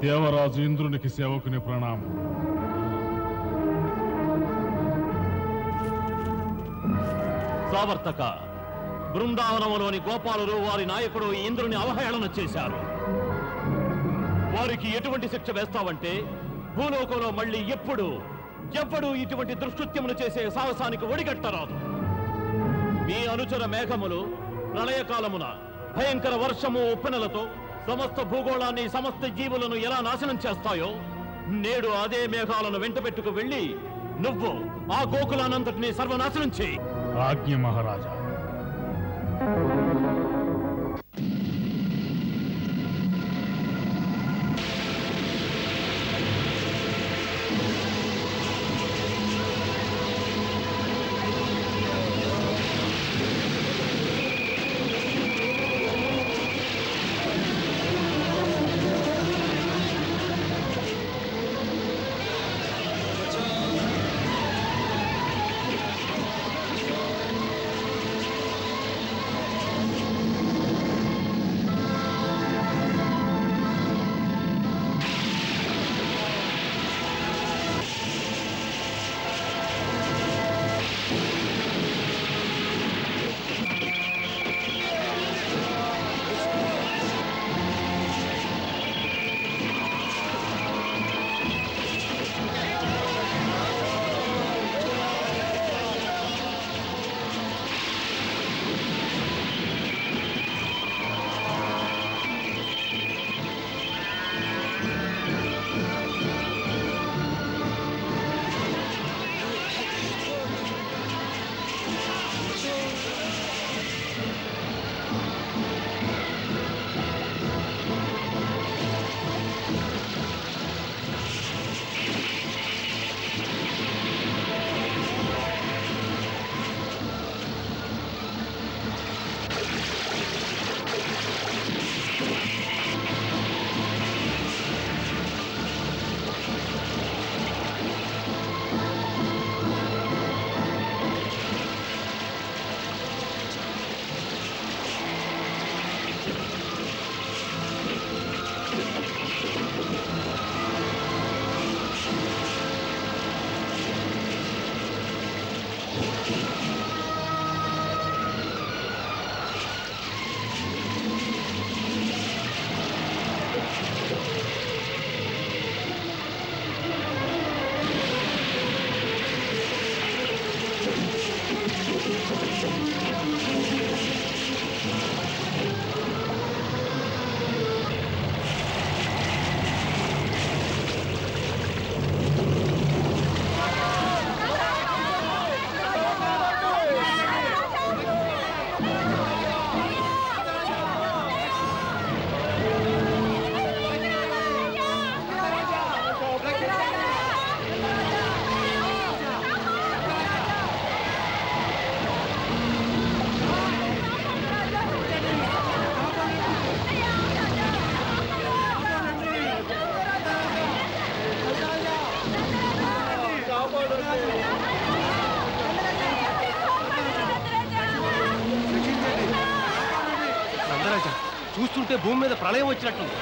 దేవరాజు ఇంద్రునికి సేవకుని ప్రణామం. సావర్తక, బృందావనంలోని గోపాలురు వారి నాయకుడు ఇంద్రుని అవహేళన చేశారు. వారికి ఎటువంటి శిక్ష వేస్తావంటే భూలోకంలో మళ్ళీ ఎప్పుడు ఇటువంటి దుష్కృత్యములు చేసే సాహసానికి ఒడిగట్టరాదు. మీ అనుచర మేఘములు ప్రళయకాలమున భయంకర వర్షము ఉప్పెనలతో సమస్త భూగోళాన్ని సమస్త జీవులను ఎలా నాశనం చేస్తాయో నేడు అదే మేఘాలను వెంటబెట్టుకు వెళ్ళి నువ్వు ఆ గోకులానంతటిని సర్వనాశనం చేయి. ఆజ్ఞ మహారాజా. చూస్తుంటే భూమి మీద ప్రళయం వచ్చినట్టుంది.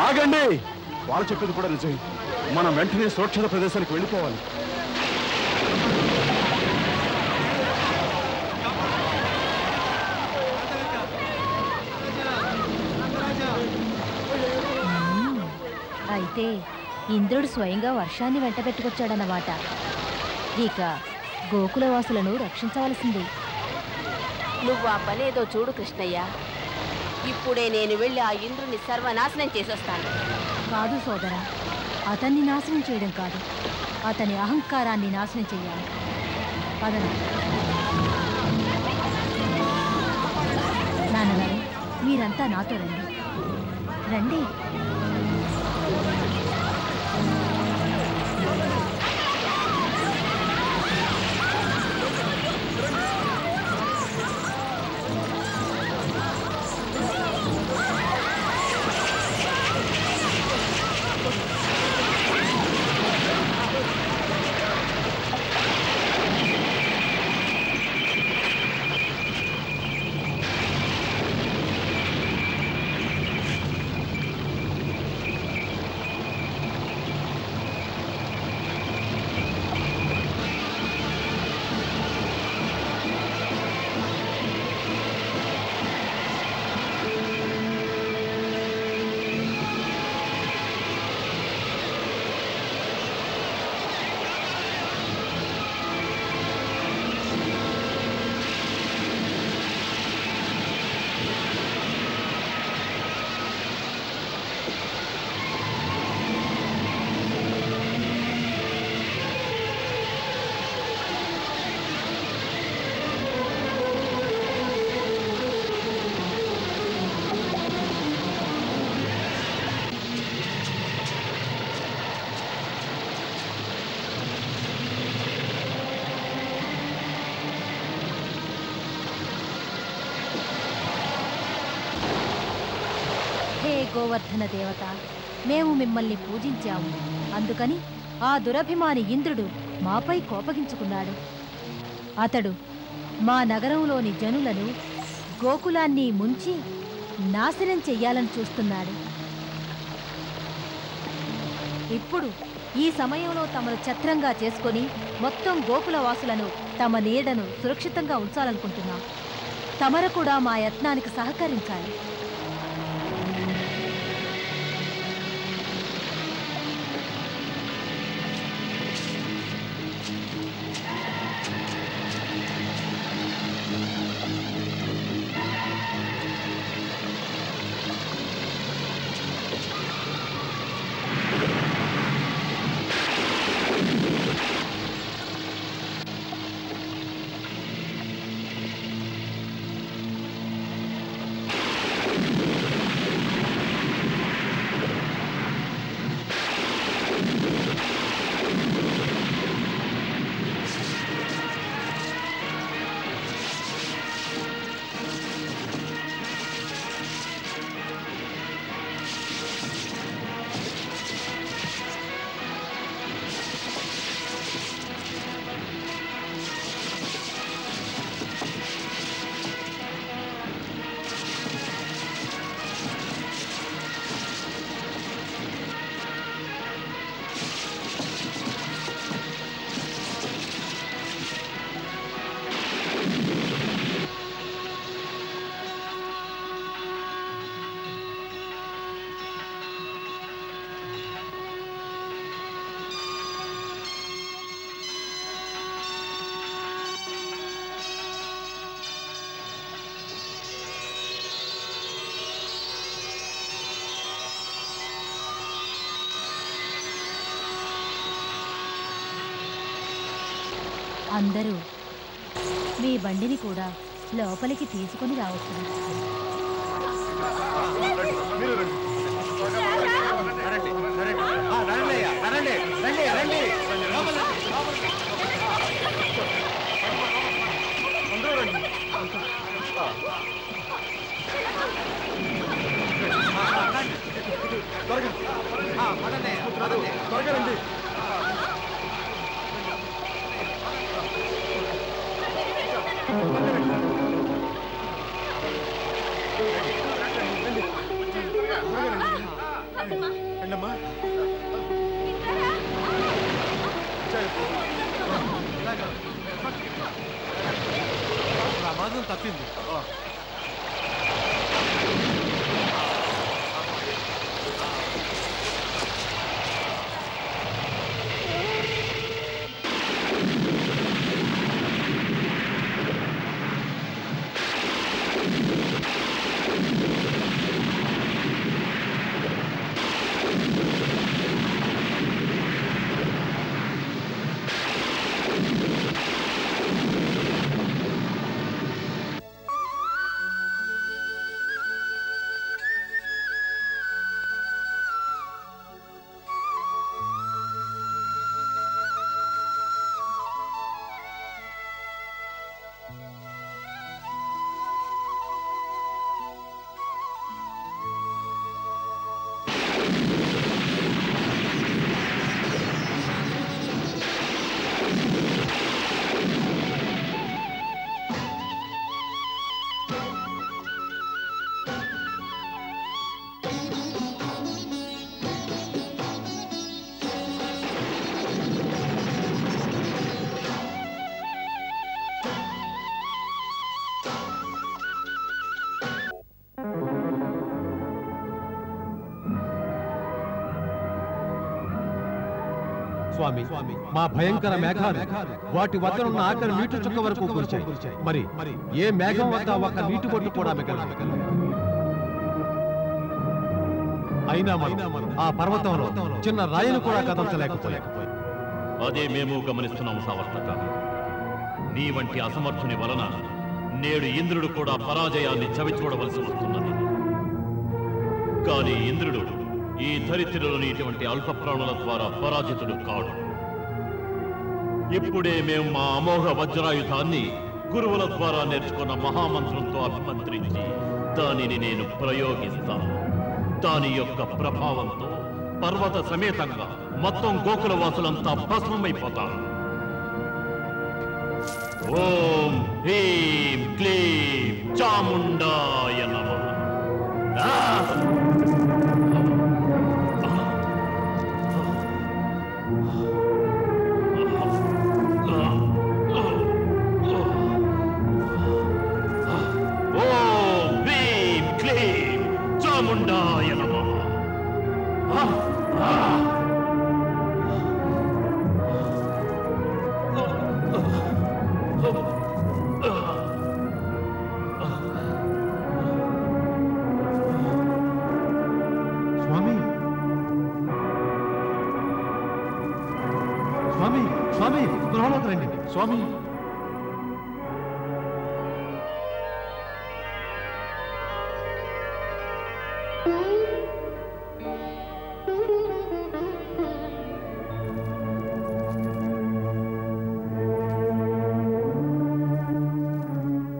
ఆగండి, వాళ్ళు చెప్పేది కూడా నిజమే. మనం వెంటనే సురక్షిత ప్రదేశానికి వెళ్ళిపోవాలి. అయితే ఇంద్రుడు స్వయంగా వర్షాన్ని వెంటబెట్టుకొచ్చాడన్నమాట. ఇక గోకులవాసులను రక్షించవలసింది. నువ్వు ఆ పనేదో చూడు కృష్ణయ్య. ఇప్పుడే నేను వెళ్ళి ఆ ఇంద్రుని సర్వనాశనం చేసొస్తాను. కాదు సోదరా, అతన్ని నాశనం చేయడం కాదు, అతని అహంకారాన్ని నాశనం చెయ్యాలి. పదన నాన్నగారు, మీరంతా నాతో రండి. రండి. గోవర్ధన దేవత, మేము మిమ్మల్ని పూజించాము. అందుకని ఆ దురభిమాని ఇంద్రుడు మాపై కోపగించుకున్నాడు. అతడు మా నగరంలోని జనులను, గోకులాన్ని ముంచి నాశనం చెయ్యాలని చూస్తున్నాడు. ఇప్పుడు ఈ సమయంలో తమను ఛత్రంగా చేసుకొని మొత్తం గోకుల వాసులను, తమ నీడను సురక్షితంగా ఉంచాలనుకుంటున్నాం. తమరు కూడా మా యత్నానికి సహకరించాలి. అందరూ మీ బండిని కూడా లోపలికి తీసుకొని రావచ్చు. ప్రమాదం తప్పింది. స్వామి, మా భయంకర మేఘాలు వాటి వద్దనున్న ఆఖరి నీటి చుక్క వరకు కురిచాయి. మరి ఏ మేఘం వద్ద ఒక నీటి బొట్టు కూడా మిగలదు. అయినా మనం ఆ పర్వతంలో చిన్న రాయిని కూడా కదల్చలేకపోయాం. అదే మేము గమనిస్తున్నాము సావర్తక. నీ వంటి అసమర్థుని వలన నేడు ఇంద్రుడు కూడా పరాజయాన్ని చవిచూడవలసి వస్తున్నది. కానీ ఇంద్రుడు ఈ ధరిత్రిలోని ఇటువంటి అల్ప ప్రాణుల ద్వారా పరాజితుడు కాడు. ఇప్పుడే మేము మా అమోఘ వజ్రాయుధాన్ని గురువుల ద్వారా నేర్చుకున్న మహామంత్రంతో అభిమంత్రించి దానిని నేను ప్రయోగిస్తాను. దాని యొక్క ప్రభావంతో పర్వత సమేతంగా మొత్తం గోకుల వాసులంతా భస్మమైపోతారు. ఓం హ్రీం క్లీం చాముండాయ నమః. ఓం హ్రీం క్లీం చాముండాయ నమః. స్వామి స్వామి స్వామి గృహలోకి రండి. స్వామి,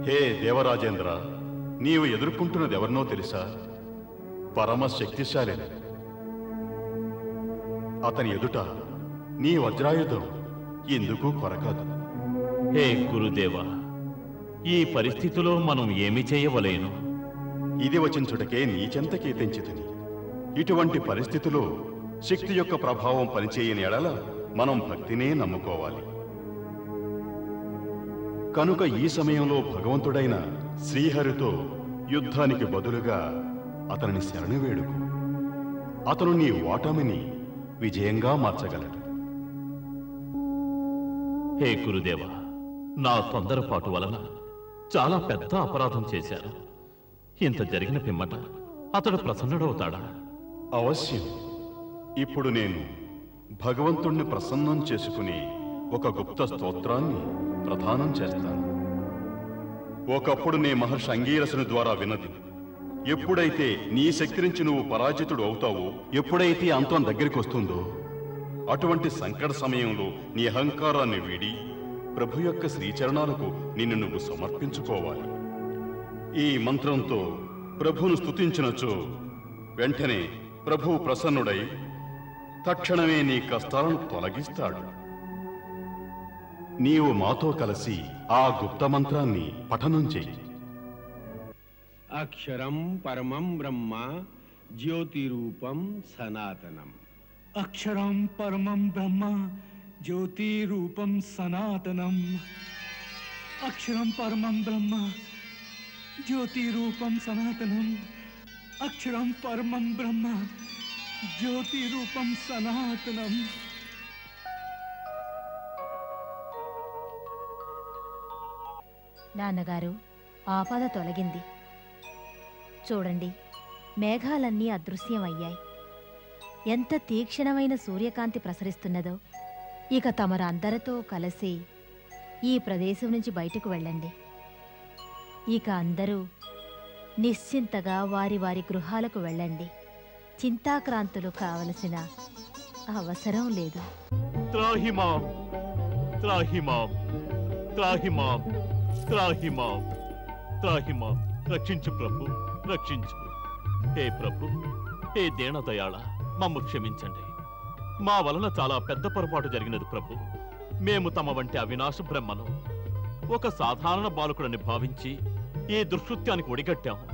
హే దేవరాజేంద్ర, నీవు ఎదుర్కొంటున్నది ఎవరినో తెలుసా? పరమ శక్తిశాలి. అతని ఎదుట నీ వజ్రాయుధం ఎందుకు కొరకాదు. హే గురుదేవ, ఈ పరిస్థితిలో మనం ఏమి చేయవలేను? ఇది వచించుటకే నీచెంతకే తెంచితిని. ఇటువంటి పరిస్థితిలో శక్తి యొక్క ప్రభావం పనిచేయని ఎడల మనం భక్తినే నమ్ముకోవాలి. కనుక ఈ సమయంలో భగవంతుడైన శ్రీహరితో యుద్ధానికి బదులుగా అతనిని శరణు వేడుకు. అతను నీ ఓటమిని విజయంగా మార్చగలడు. హే గురుదేవ, నా తొందరపాటు వలన చాలా పెద్ద అపరాధం చేశాను. ఇంత జరిగిన పిమ్మట అతడు ప్రసన్నుడవుతాడా? అవశ్యం. ఇప్పుడు నేను భగవంతుణ్ణి ప్రసన్నం చేసుకుని ఒక గుప్త స్తోత్రాన్ని ప్రదానం చేస్తాను. ఒకప్పుడు నే మహర్షి అంగీరసుని ద్వారా విన్నది, ఎప్పుడైతే నీ శక్తి నుంచి నువ్వు పరాజితుడు అవుతావో, ఎప్పుడైతే అంతం దగ్గరికి వస్తుందో, అటువంటి సంకట సమయంలో నీ అహంకారాన్ని వీడి ప్రభు యొక్క శ్రీచరణాలకు నిన్ను నువ్వు సమర్పించుకోవాలి. ఈ మంత్రంతో ప్రభువును స్తుతించినచో వెంటనే ప్రభువు ప్రసన్నుడై తక్షణమే నీ కష్టాలను తొలగిస్తాడు. నీవు మాతో కలిసి ఆ గుప్త మంత్రాన్ని పఠనం చెయ్యి. అక్షరం పరమం బ్రహ్మ జ్యోతిరూపం సనాతనం. అక్షరం పరమం బ్రహ్మ జ్యోతిరూపం సనాతనం. అక్షరం పరమం బ్రహ్మ జ్యోతిరూపం సనాతనం. అక్షరం పరమం బ్రహ్మ జ్యోతిరూపం సనాతనం. నాన్నగారు, ఆపద తొలగింది. చూడండి, మేఘాలన్నీ అదృశ్యమయ్యాయి. ఎంత తీక్షణమైన సూర్యకాంతి ప్రసరిస్తున్నదో. ఇక తమరు అందరితో కలిసి ఈ ప్రదేశం నుంచి బయటకు వెళ్ళండి. ఇక అందరూ నిశ్చింతగా వారి వారి గృహాలకు వెళ్ళండి. చింతాక్రాంతులు కావలసిన అవసరం లేదు. త్రాహిమాం త్రాహిమాం త్రాహిమాం త్రాహిమాం త్రాహిమాం. రక్షించు ప్రభు, రక్షించు. హే ప్రభు, హే దీనదయాళ, మమ్ము క్షమించండి. మా వలన చాలా పెద్ద పొరపాటు జరిగినది ప్రభు. మేము తమ వంటి అవినాశ బ్రహ్మను ఒక సాధారణ బాలకుడని భావించి ఈ దుష్కృత్యానికి ఒడిగట్టాము.